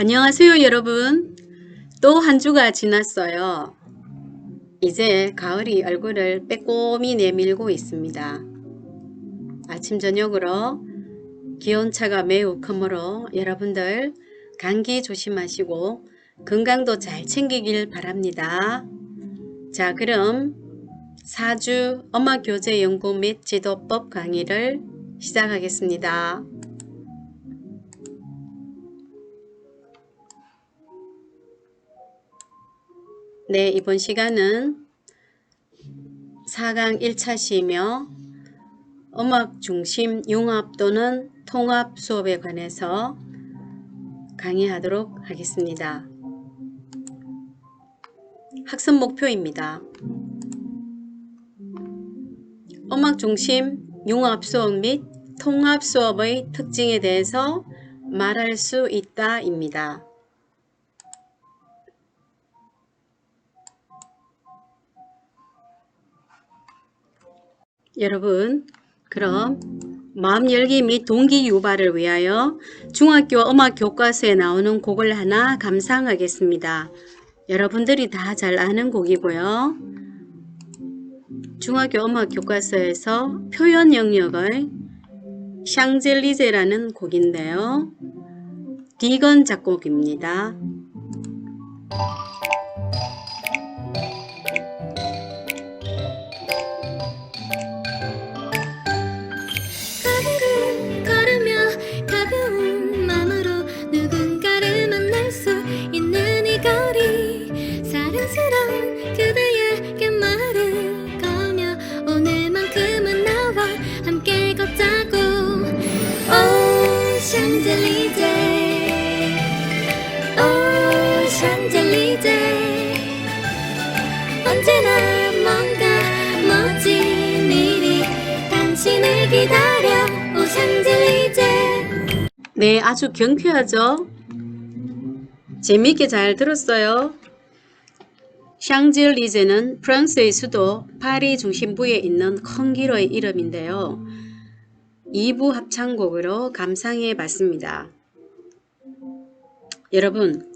안녕하세요 여러분. 또 한 주가 지났어요. 이제 가을이 얼굴을 빼꼼히 내밀고 있습니다. 아침 저녁으로 기온차가 매우 크므로 여러분들 감기 조심하시고 건강도 잘 챙기길 바랍니다. 자, 그럼 4주 엄마교재 연구 및 지도법 강의를 시작하겠습니다. 네, 이번 시간은 4강 1차 시며 음악 중심 융합 또는 통합 수업에 관해서 강의하도록 하겠습니다. 학습 목표입니다. 음악 중심 융합 수업 및 통합 수업의 특징에 대해서 말할 수 있다 입니다. 여러분, 그럼 마음 열기 및 동기 유발을 위하여 중학교 음악 교과서에 나오는 곡을 하나 감상하겠습니다. 여러분들이 다 잘 아는 곡이고요. 중학교 음악 교과서에서 표현 영역의 샹젤리제라는 곡인데요. 디건 작곡입니다. 언제나 뭔가 멋진 일이 당신을 기다려. 오 샹젤리제. 네, 아주 경쾌하죠? 재미있게 잘 들었어요. 샹젤리제는 프랑스의 수도 파리 중심부에 있는 큰 길의 이름인데요. 2부 합창곡으로 감상해 봤습니다. 여러분,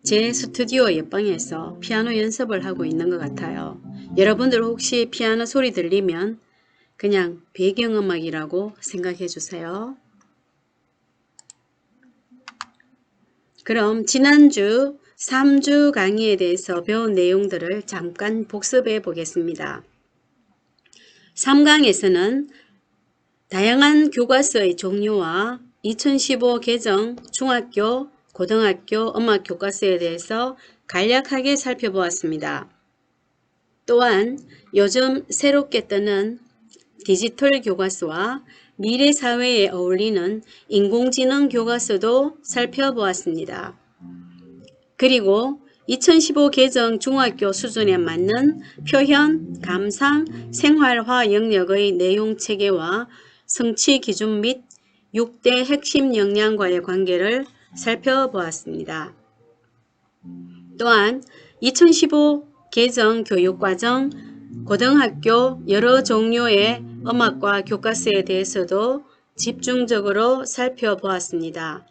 제 스튜디오 옆방에서 피아노 연습을 하고 있는 것 같아요. 여러분들 혹시 피아노 소리 들리면 그냥 배경음악이라고 생각해 주세요. 그럼 지난주 3주 강의에 대해서 배운 내용들을 잠깐 복습해 보겠습니다. 3강에서는 다양한 교과서의 종류와 2015 개정 중학교, 고등학교 음악 교과서에 대해서 간략하게 살펴보았습니다. 또한 요즘 새롭게 뜨는 디지털 교과서와 미래 사회에 어울리는 인공지능 교과서도 살펴보았습니다. 그리고 2015 개정 중학교 수준에 맞는 표현, 감상, 생활화 영역의 내용 체계와 성취 기준 및 6대 핵심 역량과의 관계를 살펴보았습니다. 또한 2015 개정 교육과정 고등학교 여러 종류의 음악과 교과서에 대해서도 집중적으로 살펴보았습니다.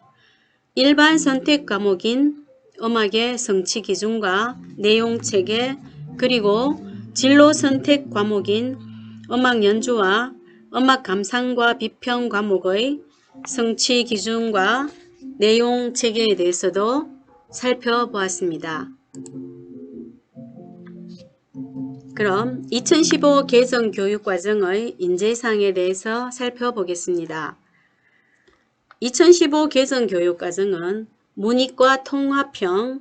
일반 선택 과목인 음악의 성취 기준과 내용 체계, 그리고 진로 선택 과목인 음악 연주와 음악 감상과 비평 과목의 성취 기준과 내용 체계에 대해서도 살펴보았습니다. 그럼 2015 개정 교육과정의 인재사항에 대해서 살펴보겠습니다. 2015 개정 교육과정은 문이과 통합형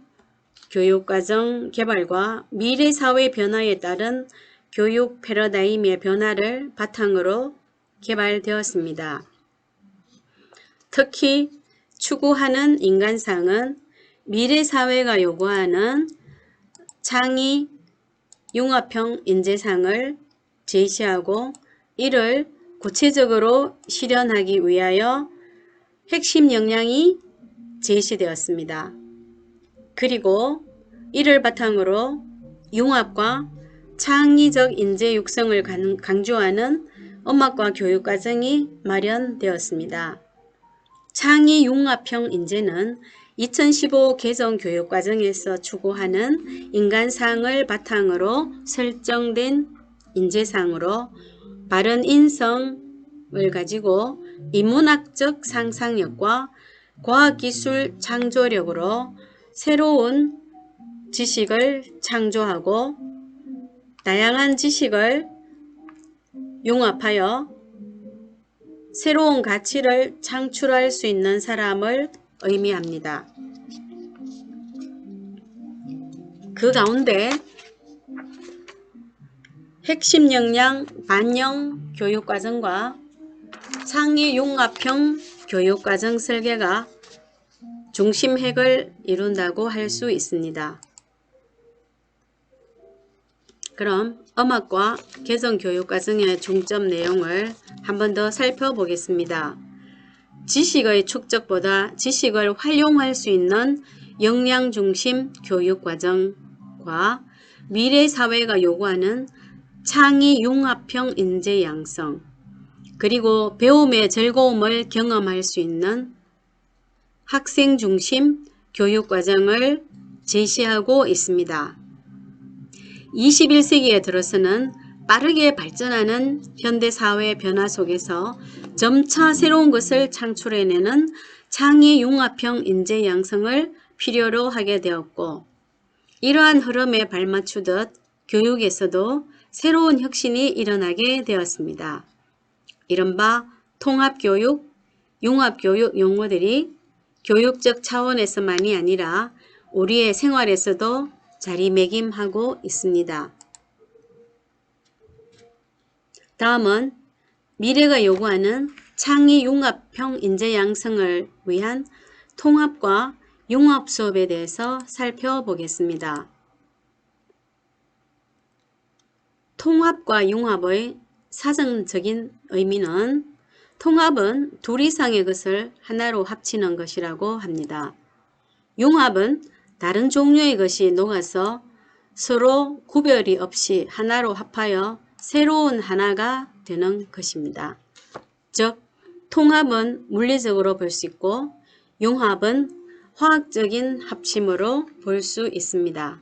교육과정 개발과 미래사회 변화에 따른 교육 패러다임의 변화를 바탕으로 개발되었습니다. 특히 추구하는 인간상은 미래사회가 요구하는 창의 융합형 인재상을 제시하고 이를 구체적으로 실현하기 위하여 핵심 역량이 제시되었습니다. 그리고 이를 바탕으로 융합과 창의적 인재 육성을 강조하는 음악과 교육과정이 마련되었습니다. 창의 융합형 인재는 2015 개정 교육과정에서 추구하는 인간상을 바탕으로 설정된 인재상으로 바른 인성을 가지고 인문학적 상상력과 과학기술 창조력으로 새로운 지식을 창조하고 다양한 지식을 융합하여 새로운 가치를 창출할 수 있는 사람을 의미합니다. 그 가운데 핵심 역량 반영 교육과정과 창의 융합형 교육과정 설계가 중심핵을 이룬다고 할 수 있습니다. 그럼 음악과 개정 교육과정의 중점 내용을 한 번 더 살펴보겠습니다. 지식의 축적보다 지식을 활용할 수 있는 역량 중심 교육과정과 미래 사회가 요구하는 창의 융합형 인재 양성, 그리고 배움의 즐거움을 경험할 수 있는 학생 중심 교육과정을 제시하고 있습니다. 21세기에 들어서는 빠르게 발전하는 현대사회 변화 속에서 점차 새로운 것을 창출해내는 창의 융합형 인재 양성을 필요로 하게 되었고, 이러한 흐름에 발맞추듯 교육에서도 새로운 혁신이 일어나게 되었습니다. 이른바 통합교육, 융합교육 용어들이 교육적 차원에서만이 아니라 우리의 생활에서도 자리매김하고 있습니다. 다음은 미래가 요구하는 창의 융합형 인재 양성을 위한 통합과 융합 수업에 대해서 살펴보겠습니다. 통합과 융합의 사전적인 의미는 통합은 둘 이상의 것을 하나로 합치는 것이라고 합니다. 융합은 다른 종류의 것이 녹아서 서로 구별이 없이 하나로 합하여 새로운 하나가 되는 것입니다. 즉, 통합은 물리적으로 볼 수 있고 융합은 화학적인 합침으로 볼 수 있습니다.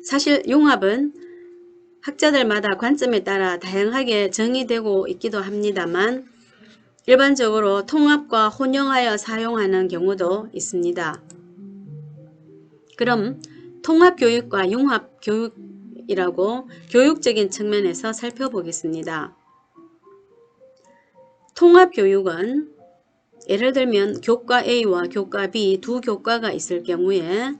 사실 융합은 학자들마다 관점에 따라 다양하게 정의되고 있기도 합니다만 일반적으로 통합과 혼용하여 사용하는 경우도 있습니다. 그럼 통합교육과 융합교육이라고 교육적인 측면에서 살펴보겠습니다. 통합교육은 예를 들면 교과 A와 교과 B 두 교과가 있을 경우에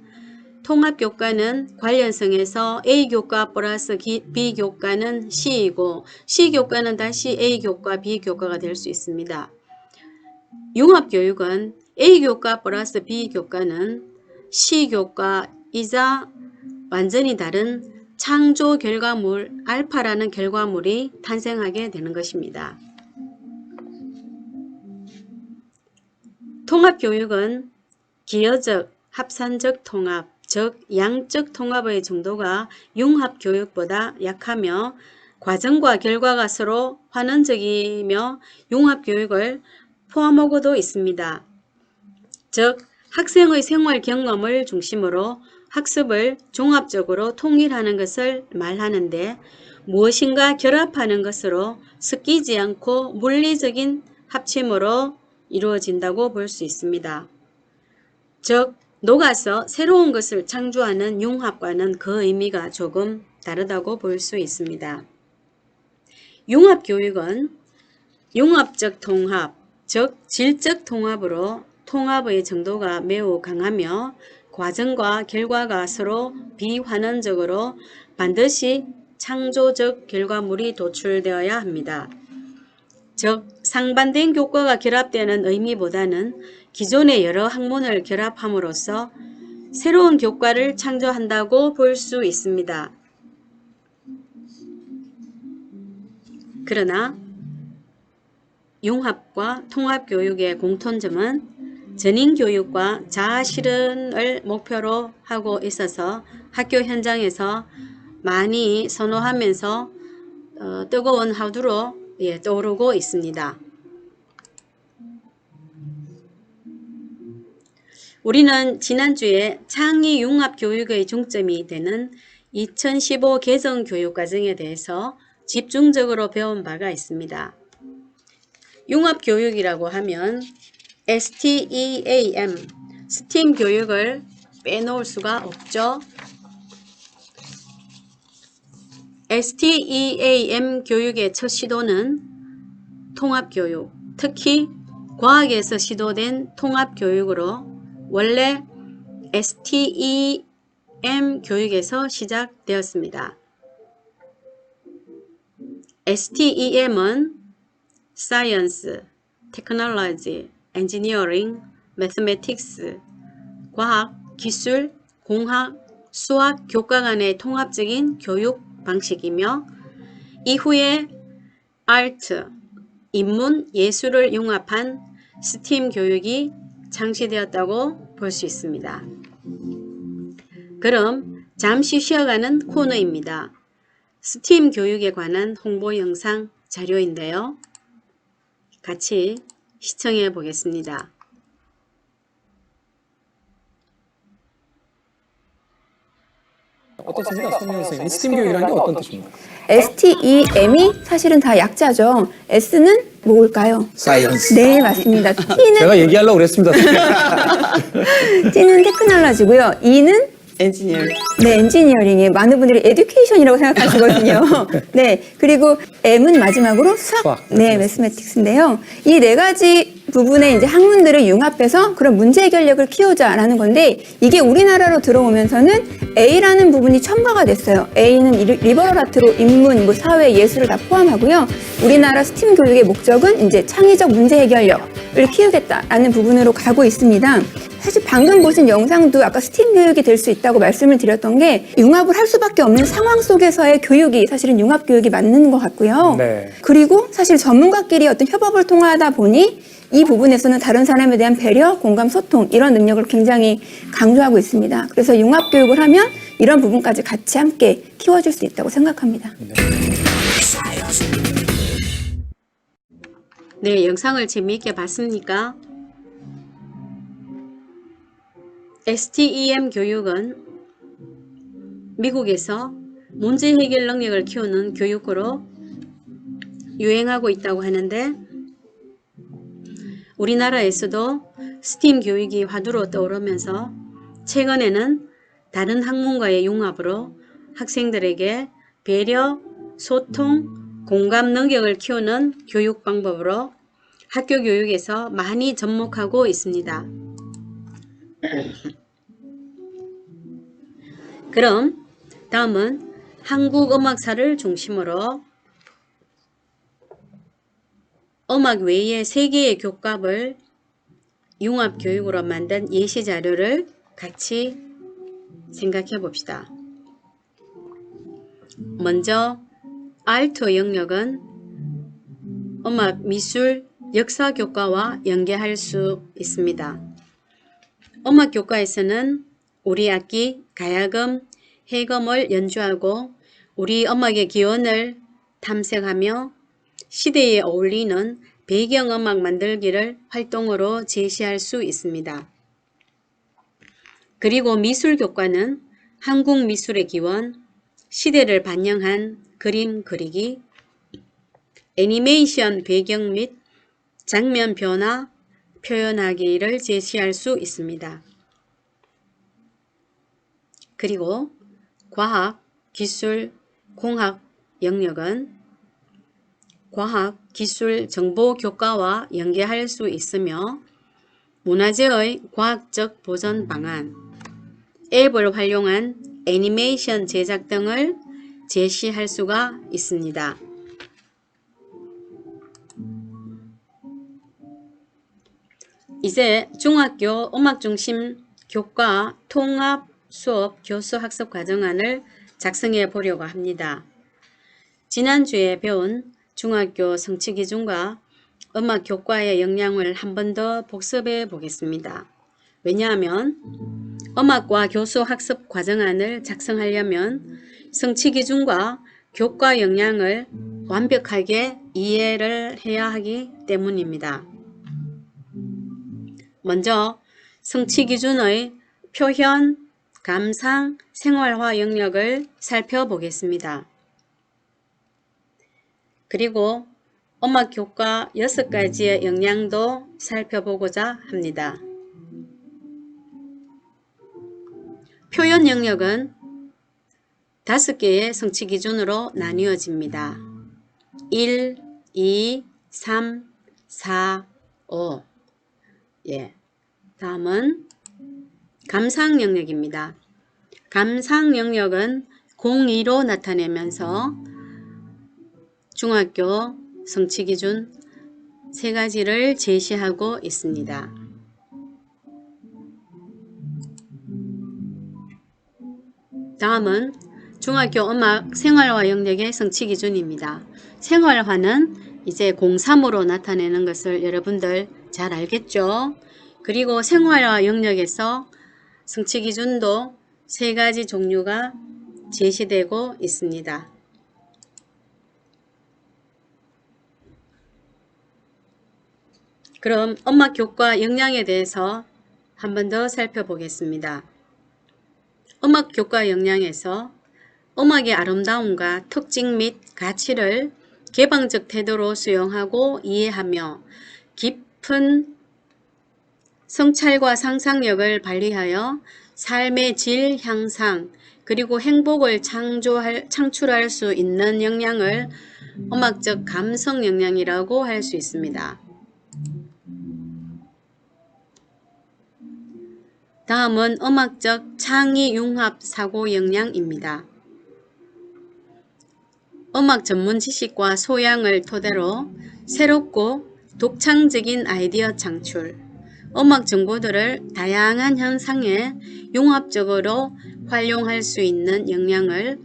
통합교과는 관련성에서 A교과 플러스 B교과는 C이고 C교과는 다시 A교과 B교과가 될 수 있습니다. 융합교육은 A교과 플러스 B교과는 C교과이자 완전히 다른 창조 결과물 알파라는 결과물이 탄생하게 되는 것입니다. 통합교육은 기여적, 합산적 통합, 즉 양적 통합의 정도가 융합교육보다 약하며 과정과 결과가 서로 환원적이며 융합교육을 포함하고도 있습니다. 즉 학생의 생활 경험을 중심으로 학습을 종합적으로 통일하는 것을 말하는데 무엇인가 결합하는 것으로 섞이지 않고 물리적인 합침으로 이루어진다고 볼 수 있습니다. 즉 녹아서 새로운 것을 창조하는 융합과는 그 의미가 조금 다르다고 볼 수 있습니다. 융합교육은 융합적 통합, 즉 질적 통합으로 통합의 정도가 매우 강하며 과정과 결과가 서로 비환원적으로 반드시 창조적 결과물이 도출되어야 합니다. 즉 상반된 교과가 결합되는 의미보다는 기존의 여러 학문을 결합함으로써 새로운 교과를 창조한다고 볼 수 있습니다. 그러나 융합과 통합교육의 공통점은 전인교육과 자아실현을 목표로 하고 있어서 학교 현장에서 많이 선호하면서 뜨거운 화두로 떠오르고 있습니다. 우리는 지난주에 창의 융합 교육의 중점이 되는 2015 개정 교육과정에 대해서 집중적으로 배운 바가 있습니다. 융합 교육이라고 하면 STEAM, STEAM 교육을 빼놓을 수가 없죠. STEAM 교육의 첫 시도는 통합교육, 특히 과학에서 시도된 통합교육으로 원래 STEM 교육에서 시작되었습니다. STEM은 Science, Technology, Engineering, Mathematics, 과학, 기술, 공학, 수학, 교과 간의 통합적인 교육 방식이며 이후에 Art, 인문, 예술을 융합한 STEAM 교육이 창시되었다고 볼 수 있습니다. 그럼 잠시 쉬어가는 코너입니다. STEAM 교육에 관한 홍보 영상 자료인데요. 같이 시청해 보겠습니다. 어떻습니까, 손민호 선생님? STEAM 교육이라는 게 어떤 뜻입니까? STEM이 사실은 다 약자죠. S는 뭘까요? 사이언스. 네, 맞습니다. T는 제가 얘기하려고 그랬습니다. T는 테크놀로지고요. E는 엔지니어링. 네, 엔지니어링이에요. 많은 분들이 에듀케이션이라고 생각하시거든요. 네, 그리고 M은 마지막으로 수학. 네, 매스매틱스인데요. 이 네 가지 부분의 이제 학문들을 융합해서 그런 문제 해결력을 키우자라는 건데 이게 우리나라로 들어오면서는 A라는 부분이 첨가가 됐어요. A는 리버럴 아트로 인문, 사회, 예술을 다 포함하고요. 우리나라 스팀 교육의 목적은 이제 창의적 문제 해결력을 키우겠다라는 부분으로 가고 있습니다. 사실 방금 보신 영상도 아까 스팀 교육이 될 수 있다고 말씀을 드렸던 게 융합을 할 수밖에 없는 상황 속에서의 교육이 사실은 융합 교육이 맞는 것 같고요. 네. 그리고 사실 전문가끼리 어떤 협업을 통하다 보니 이 부분에서는 다른 사람에 대한 배려, 공감, 소통 이런 능력을 굉장히 강조하고 있습니다. 그래서 융합 교육을 하면 이런 부분까지 같이 함께 키워줄 수 있다고 생각합니다. 네, 영상을 재미있게 봤습니까? STEM 교육은 미국에서 문제 해결 능력을 키우는 교육으로 유행하고 있다고 하는데 우리나라에서도 스팀 교육이 화두로 떠오르면서 최근에는 다른 학문과의 융합으로 학생들에게 배려, 소통, 공감 능력을 키우는 교육 방법으로 학교 교육에서 많이 접목하고 있습니다. 그럼 다음은 한국음악사를 중심으로 음악 외의 세 개의 교과를 융합교육으로 만든 예시자료를 같이 생각해 봅시다. 먼저 알트 영역은 음악, 미술, 역사 교과와 연계할 수 있습니다. 음악 교과에서는 우리 악기, 가야금, 해금을 연주하고 우리 음악의 기원을 탐색하며 시대에 어울리는 배경음악 만들기를 활동으로 제시할 수 있습니다. 그리고 미술 교과는 한국 미술의 기원, 시대를 반영한 그림 그리기, 애니메이션 배경 및 장면 변화, 표현하기를 제시할 수 있습니다. 그리고 과학, 기술, 공학 영역은 과학, 기술, 정보 교과와 연계할 수 있으며 문화재의 과학적 보존 방안, 앱을 활용한 애니메이션 제작 등을 제시할 수가 있습니다. 이제 중학교 음악중심 교과 통합 수업 교수 학습 과정안을 작성해 보려고 합니다. 지난주에 배운 중학교 성취 기준과 음악 교과의 역량을 한 번 더 복습해 보겠습니다. 왜냐하면 음악과 교수 학습 과정안을 작성하려면 성취 기준과 교과 역량을 완벽하게 이해를 해야 하기 때문입니다. 먼저 성취 기준의 표현, 감상, 생활화 영역을 살펴보겠습니다. 그리고 음악 효과 6가지의 영향도 살펴보고자 합니다. 표현 영역은 5개의 성취 기준으로 나뉘어집니다. 1, 2, 3, 4, 5. 다음은 감상 영역입니다. 감상 영역은 02로 나타내면서 중학교 성취 기준 3가지를 제시하고 있습니다. 다음은 중학교 음악 생활화 영역의 성취 기준입니다. 생활화는 이제 03으로 나타내는 것을 여러분들 잘 알겠죠? 그리고 생활화 영역에서 성취 기준도 3가지 종류가 제시되고 있습니다. 그럼 음악 효과 영향에 대해서 한 번 더 살펴보겠습니다. 음악 효과 영향에서 음악의 아름다움과 특징 및 가치를 개방적 태도로 수용하고 이해하며 깊은 성찰과 상상력을 발휘하여 삶의 질 향상 그리고 행복을 창출할 수 있는 영향을 음악적 감성 영향이라고 할 수 있습니다. 다음은 음악적 창의 융합 사고 역량입니다. 음악 전문 지식과 소양을 토대로 새롭고 독창적인 아이디어 창출, 음악 정보들을 다양한 현상에 융합적으로 활용할 수 있는 역량을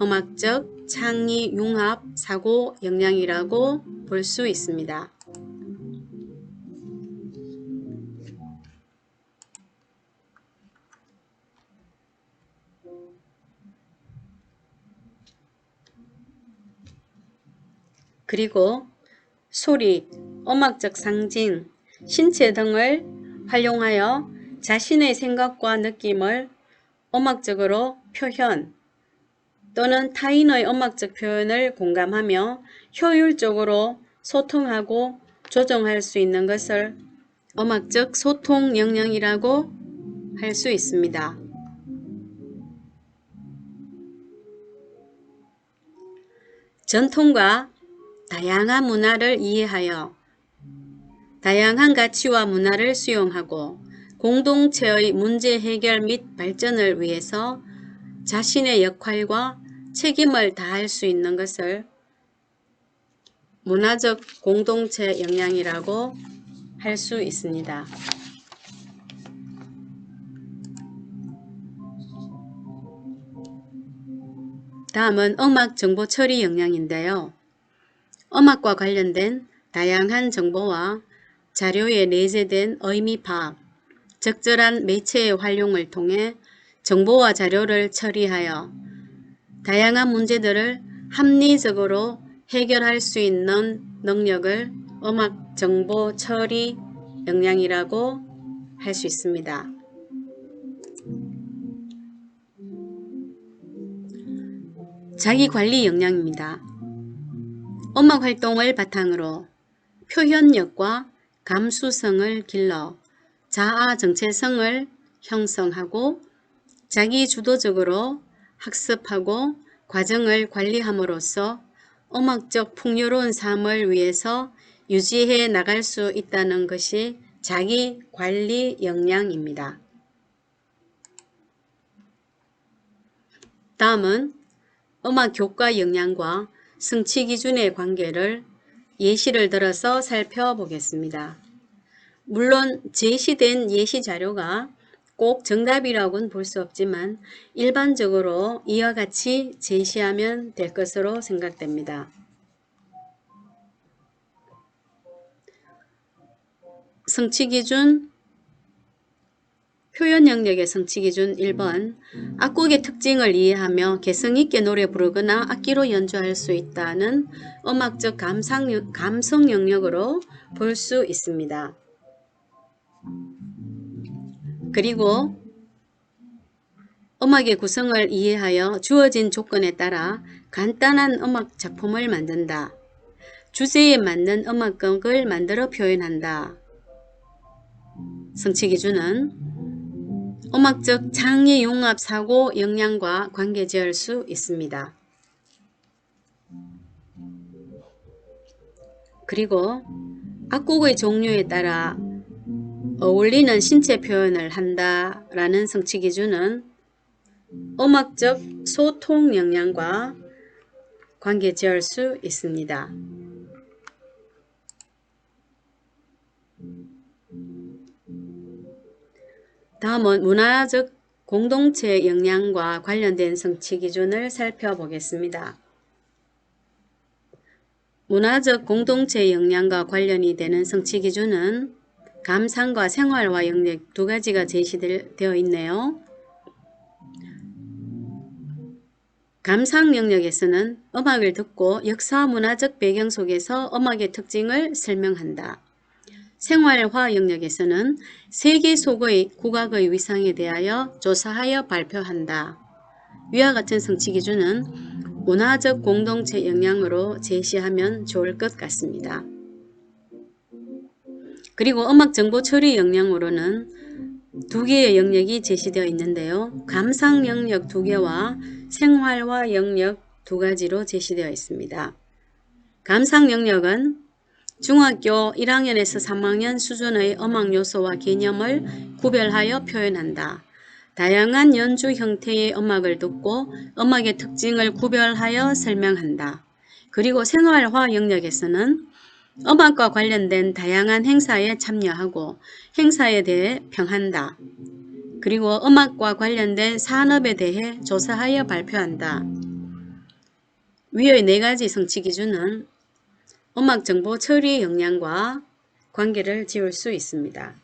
음악적 창의 융합 사고 역량이라고 볼 수 있습니다. 그리고 소리, 음악적 상징, 신체 등을 활용하여 자신의 생각과 느낌을 음악적으로 표현 또는 타인의 음악적 표현을 공감하며 효율적으로 소통하고 조정할 수 있는 것을 음악적 소통 역량이라고 할 수 있습니다. 전통과 다양한 문화를 이해하여 다양한 가치와 문화를 수용하고 공동체의 문제 해결 및 발전을 위해서 자신의 역할과 책임을 다할 수 있는 것을 문화적 공동체 역량이라고 할 수 있습니다. 다음은 음악 정보 처리 역량인데요. 음악과 관련된 다양한 정보와 자료에 내재된 의미 파악, 적절한 매체의 활용을 통해 정보와 자료를 처리하여 다양한 문제들을 합리적으로 해결할 수 있는 능력을 음악 정보 처리 역량이라고 할 수 있습니다. 자기관리 역량입니다. 음악 활동을 바탕으로 표현력과 감수성을 길러 자아 정체성을 형성하고 자기주도적으로 학습하고 과정을 관리함으로써 음악적 풍요로운 삶을 위해서 유지해 나갈 수 있다는 것이 자기관리 역량입니다. 다음은 음악 효과 역량과 성취 기준의 관계를 예시를 들어서 살펴보겠습니다. 물론 제시된 예시 자료가 꼭 정답이라고는 볼 수 없지만 일반적으로 이와 같이 제시하면 될 것으로 생각됩니다. 성취 기준, 표현 영역의 성취 기준 1번, 악곡의 특징을 이해하며 개성있게 노래 부르거나 악기로 연주할 수 있다는 음악적 감성 영역으로 볼 수 있습니다. 그리고 음악의 구성을 이해하여 주어진 조건에 따라 간단한 음악 작품을 만든다. 주제에 맞는 음악극을 만들어 표현한다. 성취 기준은 음악적 창의 융합 사고 역량과 관계지을 수 있습니다. 그리고 악곡의 종류에 따라 어울리는 신체 표현을 한다라는 성취 기준은 음악적 소통 역량과 관계지을 수 있습니다. 다음은 문화적 공동체 역량과 관련된 성취 기준을 살펴보겠습니다. 문화적 공동체 역량과 관련이 되는 성취 기준은 감상과 생활화 영역 두 가지가 제시되어 있네요. 감상 영역에서는 음악을 듣고 역사 문화적 배경 속에서 음악의 특징을 설명한다. 생활화 영역에서는 세계 속의 국악의 위상에 대하여 조사하여 발표한다. 위와 같은 성취 기준은 문화적 공동체 역량으로 제시하면 좋을 것 같습니다. 그리고 음악 정보 처리 역량으로는 두 개의 영역이 제시되어 있는데요. 감상 영역 2개와 생활화 영역 2가지로 제시되어 있습니다. 감상 영역은 중학교 1학년에서 3학년 수준의 음악 요소와 개념을 구별하여 표현한다. 다양한 연주 형태의 음악을 듣고 음악의 특징을 구별하여 설명한다. 그리고 생활화 영역에서는 음악과 관련된 다양한 행사에 참여하고 행사에 대해 평한다. 그리고 음악과 관련된 산업에 대해 조사하여 발표한다. 위의 4가지 성취 기준은 음악 정보 처리 역량과 관계를 지을 수 있습니다.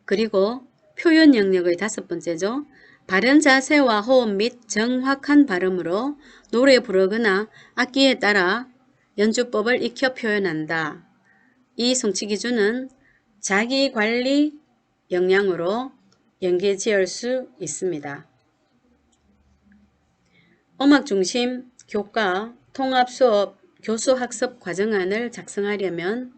그리고 표현 영역의 5번째죠. 바른 자세와 호흡 및 정확한 발음으로 노래 부르거나 악기에 따라 연주법을 익혀 표현한다. 이 성취 기준은 자기관리 역량으로 연계 지을 수 있습니다. 음악 중심 교과, 통합 수업, 교수 학습 과정안을 작성하려면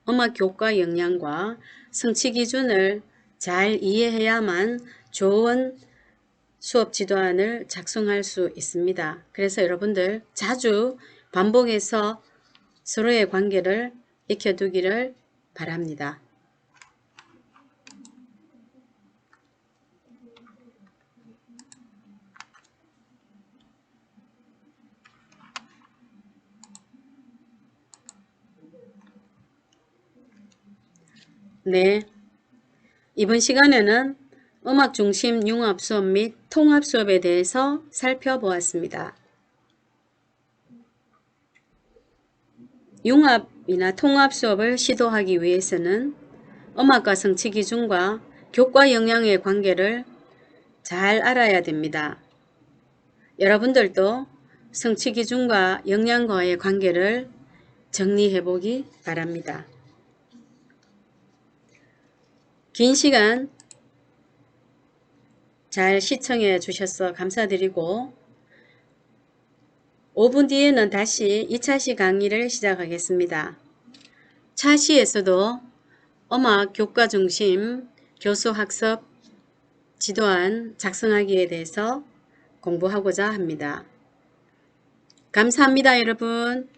음악 교과 역량과 성취 기준을 잘 이해해야만 좋은 수업 지도안을 작성할 수 있습니다. 그래서 여러분들 자주 반복해서 서로의 관계를 익혀두기를 바랍니다. 네, 이번 시간에는 음악 중심 융합 수업 및 통합 수업에 대해서 살펴보았습니다. 융합이나 통합 수업을 시도하기 위해서는 음악과 성취 기준과 교과 역량의 관계를 잘 알아야 됩니다. 여러분들도 성취 기준과 역량과의 관계를 정리해 보기 바랍니다. 긴 시간 잘 시청해 주셔서 감사드리고 5분 뒤에는 다시 2차시 강의를 시작하겠습니다. 차시에서도 음악 교과 중심 교수 학습 지도안 작성하기에 대해서 공부하고자 합니다. 감사합니다, 여러분.